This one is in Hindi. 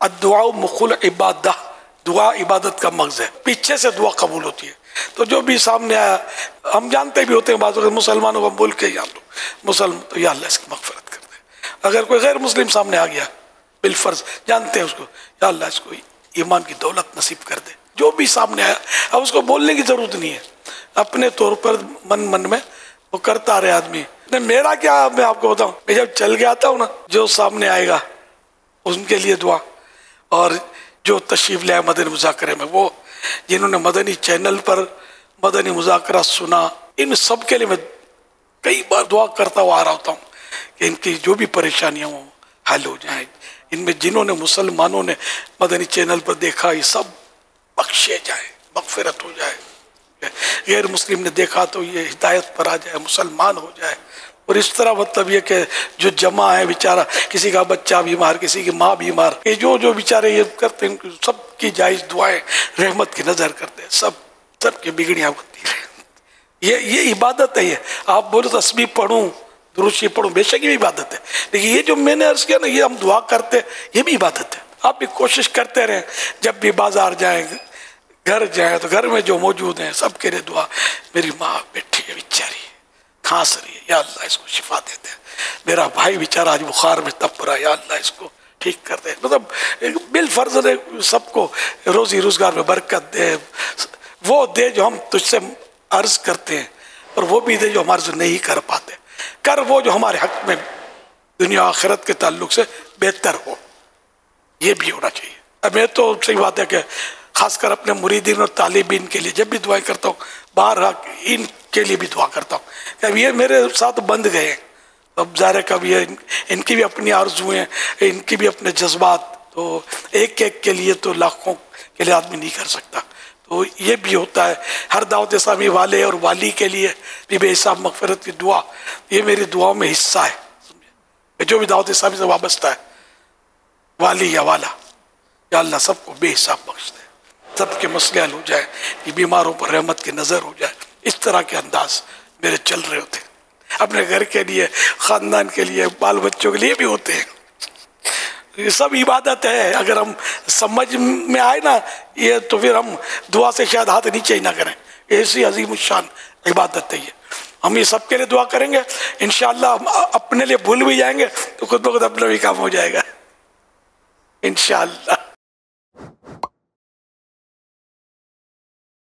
अद्दुआ मुखुल इबादत, दुआ इबादत का मगज़ है, पीछे से दुआ कबूल होती है। तो जो भी सामने आया, हम जानते भी होते हैं बात, मुसलमानों को बोल के हम लोग मुसलमान, तो या अल्लाह इसकी मग़फ़िरत कर दे। अगर कोई गैर मुस्लिम सामने आ गया, बिलफर्ज जानते हैं उसको, या अल्लाह इसको ईमान की दौलत नसीब कर दे। जो भी सामने आया, अब उसको बोलने की ज़रूरत नहीं है, अपने तौर पर मन में वो करता रहे आदमी। मेरा क्या, मैं आपको बताऊं, मैं जब चल के आता हूँ ना, जो सामने आएगा उनके लिए दुआ, और जो तशरीफ़ ले मदनी मुज़ाकरे में, वो जिन्होंने मदनी चैनल पर मदनी मुज़ाकरा सुना, इन सब के लिए मैं कई बार दुआ करता हुआ आ रहा होता हूँ कि इनकी जो भी परेशानियाँ हों हल हो जाए। इनमें जिन्होंने मुसलमानों ने मदनी चैनल पर देखा, ये सब बख्शे जाए, मग़फ़िरत हो जाए। गैर मुस्लिम ने देखा तो ये हिदायत पर आ जाए, मुसलमान हो जाए। और इस तरह मतलब ये कि जो जमा है बेचारा, किसी का बच्चा बीमार, किसी की माँ बीमार, ये जो बेचारे ये करते हैं, सबकी जायज़ दुआएं रहमत की नज़र करते हैं, सबकी बिगड़ियाँ बनती हैं। ये इबादत है। ये आप बोलो तस्बीह पढ़ूँ, दुरूशी पढ़ूँ, बेशक ये भी इबादत है, लेकिन ये जो मैंने अर्ज़ किया ना, ये हम दुआ करते हैं, ये भी इबादत है। आप भी कोशिश करते रहें, जब भी बाजार जाएँ, घर जाए, तो घर में जो मौजूद हैं सबके लिए दुआ। मेरी माँ बैठी है बेचारी, खांस रही है, या अल्लाह इसको शिफा दे दे। मेरा भाई बेचारा आज बुखार में तप रहा है, या अल्लाह इसको ठीक कर दे। मतलब बिल फर्ज ने सबको रोजी रोजगार में बरकत दे, वो दे जो हम तुझसे अर्ज करते हैं, और वो भी दे जो हम अर्ज नहीं कर पाते। कर वो जो हमारे हक में दुनिया आखिरत के ताल्लुक से बेहतर हो, ये भी होना चाहिए। अब मैं तो सही बात है कि खासकर अपने मुरीदीन और तालिबीन के लिए जब भी दुआएं करता हूँ, बाहर इनके लिए भी दुआ करता हूँ। अब ये मेरे साथ बंध गए हैं, अब ज़ाहिर कभी इनकी भी अपनी आरज़ुएं हैं, इनकी भी अपने जज्बात, तो एक एक के लिए तो लाखों के लिए आदमी नहीं कर सकता। तो ये भी होता है। हर दावत इस्लामी वाले और वाली के लिए भी बेहिसाब मग़फ़िरत की दुआ, ये मेरी दुआओं में हिस्सा है। जो भी दावत इस्लामी से वाबस्ता है, वाली या वाला, या अल्लाह सबको बेहिसाब बख्श दे, सबके मसले हल हो जाए, ये बीमारों पर रहमत की नज़र हो जाए। इस तरह के अंदाज मेरे चल रहे होते, अपने घर के लिए, ख़ानदान के लिए, बाल बच्चों के लिए भी होते हैं। ये सब इबादत है। अगर हम समझ में आए ना ये, तो फिर हम दुआ से शायद हाथ नीचे ही ना करें। ऐसी अजीम शान इबादत है ये। हम ये सब के लिए दुआ करेंगे, इंशाअल्लाह अपने लिए भूल भी जाएंगे तो खुद ब खुद अपना भी काम हो जाएगा इंशाअल्लाह।